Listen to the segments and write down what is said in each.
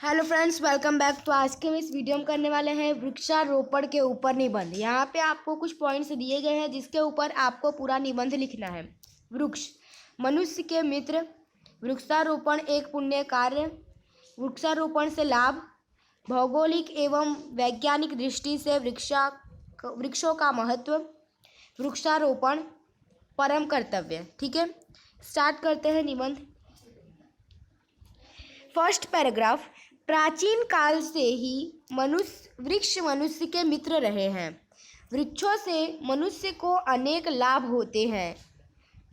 Hello friends, welcome back. तो आज के हम इस वीडियो में करने वाले हैं वृक्षारोपण के ऊपर निबंध। यहाँ पे आपको कुछ पॉइंट्स दिए गए हैं जिसके ऊपर आपको पूरा निबंध लिखना है। वृक्ष मनुष्य के मित्र। वृक्षारोपण एक पुण्य कार्य। वृक्षारोपण से लाभ। भौगोलिक एवं वैज्ञानिक दृष्टि से वृक्षों का महत्व। वृक्षारोपण परम कर्तव्य। ठीक है, स्टार्ट करते हैं निबंध। First paragraph. प्राचीन काल से ही वृक्ष मनुष्य के मित्र रहे हैं। वृक्षों से मनुष्य को अनेक लाभ होते हैं।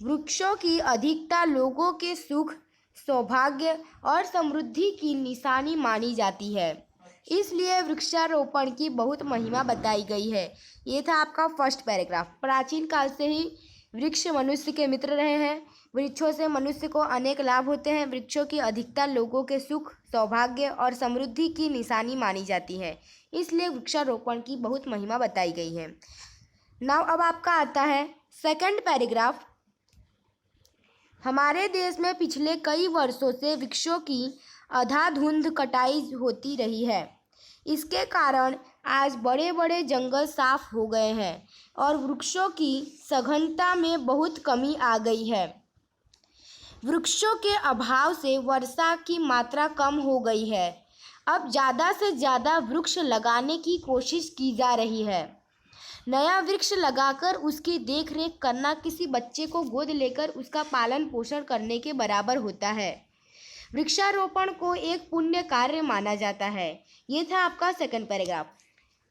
वृक्षों की अधिकता लोगों के सुख, सौभाग्य और समृद्धि की निशानी मानी जाती है। इसलिए वृक्षारोपण की बहुत महिमा बताई गई है। ये था आपका फर्स्ट पैराग्राफ। प्राचीन काल से ही वृक्ष मनुष्य के मित्र रहे हैं। वृक्षों से मनुष्य को अनेक लाभ होते हैं। वृक्षों की अधिकता लोगों के सुख, सौभाग्य और समृद्धि की निशानी मानी जाती है। इसलिए वृक्षारोपण की बहुत महिमा बताई गई है। नाउ अब आपका आता है सेकंड पैराग्राफ। हमारे देश में पिछले कई वर्षों से वृक्षों की अंधाधुंध कटाई होती रही है। इसके कारण आज बड़े बड़े जंगल साफ हो गए हैं और वृक्षों की सघनता में बहुत कमी आ गई है। वृक्षों के अभाव से वर्षा की मात्रा कम हो गई है। अब ज़्यादा से ज़्यादा वृक्ष लगाने की कोशिश की जा रही है। नया वृक्ष लगाकर उसकी देखरेख करना किसी बच्चे को गोद लेकर उसका पालन पोषण करने के बराबर होता है। वृक्षारोपण को एक पुण्य कार्य माना जाता है। ये था आपका सेकंड पैराग्राफ।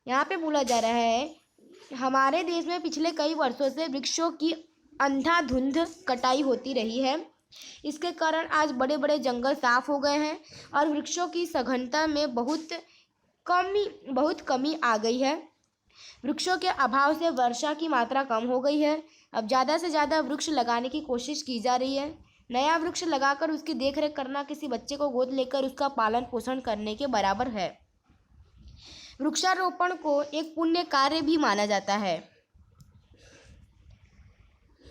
यहाँ पे बोला जा रहा है हमारे देश में पिछले कई वर्षों से वृक्षों की अंधाधुंध कटाई होती रही है। इसके कारण आज बड़े बड़े जंगल साफ हो गए हैं और वृक्षों की सघनता में बहुत कमी आ गई है। वृक्षों के अभाव से वर्षा की मात्रा कम हो गई है। अब ज़्यादा से ज़्यादा वृक्ष लगाने की कोशिश की जा रही है। नया वृक्ष लगाकर उसकी देखरेख करना किसी बच्चे को गोद लेकर उसका पालन पोषण करने के बराबर है। वृक्षारोपण को एक पुण्य कार्य भी माना जाता है।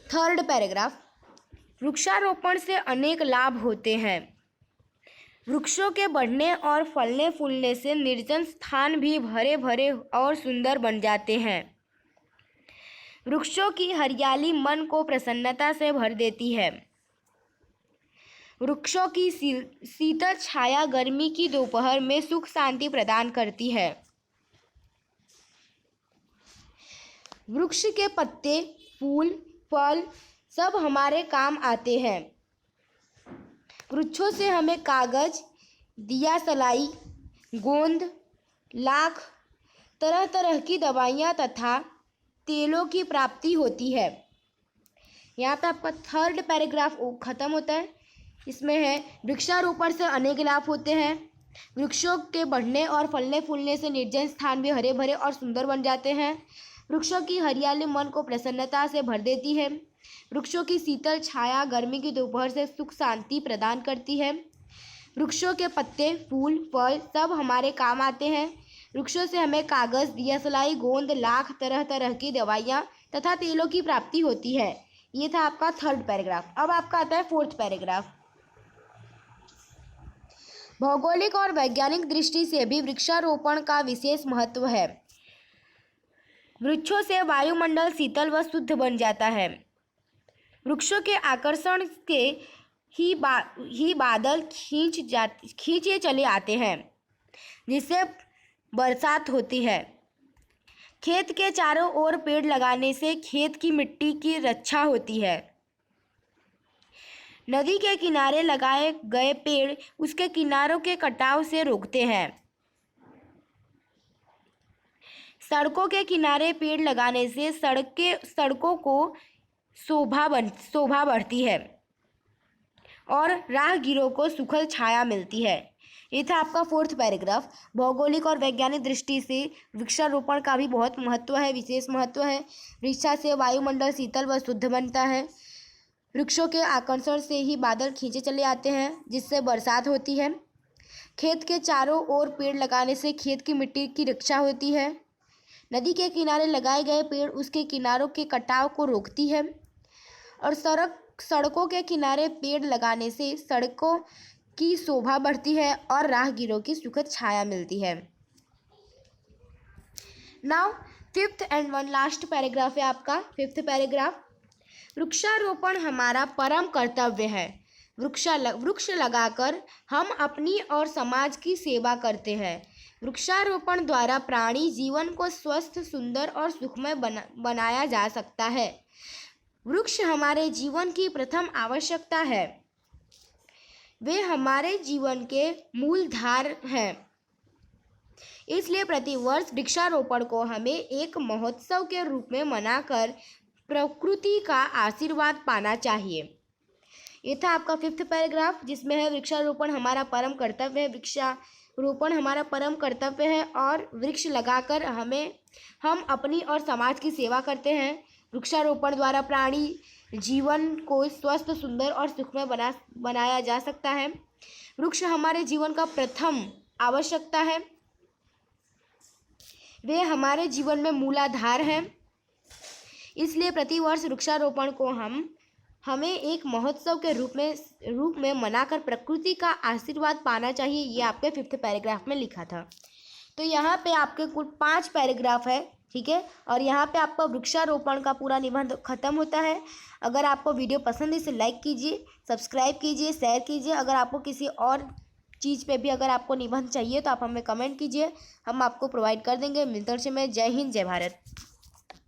Third paragraph. वृक्षारोपण से अनेक लाभ होते हैं। वृक्षों के बढ़ने और फलने फूलने से निर्जन स्थान भी भरे भरे और सुंदर बन जाते हैं। वृक्षों की हरियाली मन को प्रसन्नता से भर देती है। वृक्षों की शीतल छाया गर्मी की दोपहर में सुख शांति प्रदान करती है। वृक्ष के पत्ते, फूल, फल सब हमारे काम आते हैं। वृक्षों से हमें कागज, दिया सलाई, गोंद, लाख, तरह तरह की दवाइयाँ तथा तेलों की प्राप्ति होती है। यहाँ पे आपका थर्ड पैराग्राफ खत्म होता है। इसमें है वृक्षारोपण से अनेक लाभ होते हैं। वृक्षों के बढ़ने और फलने फूलने से निर्जन स्थान भी हरे भरे और सुंदर बन जाते हैं। वृक्षों की हरियाली मन को प्रसन्नता से भर देती है। वृक्षों की शीतल छाया गर्मी की दोपहर से सुख शांति प्रदान करती है। वृक्षों के पत्ते, फूल, फल सब हमारे काम आते हैं। वृक्षों से हमें कागज, दिया सलाई, गोंद, लाख, तरह तरह की दवाइयाँ तथा तेलों की प्राप्ति होती है। ये था आपका थर्ड पैराग्राफ। अब आपका आता है फोर्थ पैराग्राफ। भौगोलिक और वैज्ञानिक दृष्टि से भी वृक्षारोपण का विशेष महत्व है। वृक्षों से वायुमंडल शीतल व शुद्ध बन जाता है। वृक्षों के आकर्षण के ही बादल खींचे चले आते हैं, जिससे बरसात होती है। खेत के चारों ओर पेड़ लगाने से खेत की मिट्टी की रक्षा होती है। नदी के किनारे लगाए गए पेड़ उसके किनारों के कटाव से रोकते हैं। सड़कों के किनारे पेड़ लगाने से सड़कों को शोभा बढ़ती है और राहगीरों को सुखद छाया मिलती है। ये था आपका फोर्थ पैराग्राफ। भौगोलिक और वैज्ञानिक दृष्टि से वृक्षारोपण का भी बहुत महत्व है, विशेष महत्व है। वृक्षा से वायुमंडल शीतल व शुद्ध बनता है। वृक्षों के आकर्षण से ही बादल खींचे चले आते हैं, जिससे बरसात होती है। खेत के चारों ओर पेड़ लगाने से खेत की मिट्टी की रक्षा होती है। नदी के किनारे लगाए गए पेड़ उसके किनारों के कटाव को रोकती है और सड़कों के किनारे पेड़ लगाने से की शोभा बढ़ती है और राहगीरों की सुखद छाया मिलती है। Now fifth and one last paragraph है आपका, फिफ्थ पैराग्राफ। वृक्षारोपण हमारा परम कर्तव्य है। वृक्ष लगाकर हम अपनी और समाज की सेवा करते हैं। वृक्षारोपण द्वारा प्राणी जीवन को स्वस्थ, सुंदर और सुखमय बनाया जा सकता है। वृक्ष हमारे जीवन की प्रथम आवश्यकता है। वे हमारे जीवन के मूलधार हैं। इसलिए प्रतिवर्ष वृक्षारोपण को हमें एक महोत्सव के रूप में मनाकर प्रकृति का आशीर्वाद पाना चाहिए। ये था आपका फिफ्थ पैराग्राफ, जिसमें है वृक्षारोपण हमारा परम कर्तव्य है। वृक्षारोपण हमारा परम कर्तव्य है और वृक्ष लगाकर हम अपनी और समाज की सेवा करते हैं। वृक्षारोपण द्वारा प्राणी जीवन को स्वस्थ, सुंदर और सुखमय बनाया जा सकता है। वृक्ष हमारे जीवन का प्रथम आवश्यकता है। वे हमारे जीवन में मूलाधार हैं। इसलिए प्रतिवर्ष वृक्षारोपण को हमें एक महोत्सव के रूप में मनाकर प्रकृति का आशीर्वाद पाना चाहिए। ये आपके फिफ्थ पैराग्राफ में लिखा था। तो यहाँ पे आपके कुल 5 पैराग्राफ है, ठीक है, और यहाँ पे आपका वृक्षारोपण का पूरा निबंध खत्म होता है। अगर आपको वीडियो पसंद है इसे लाइक कीजिए, सब्सक्राइब कीजिए, शेयर कीजिए। अगर आपको किसी और चीज़ पे भी अगर आपको निबंध चाहिए तो आप हमें कमेंट कीजिए, हम आपको प्रोवाइड कर देंगे। मिलते हैं। जय हिंद, जय भारत।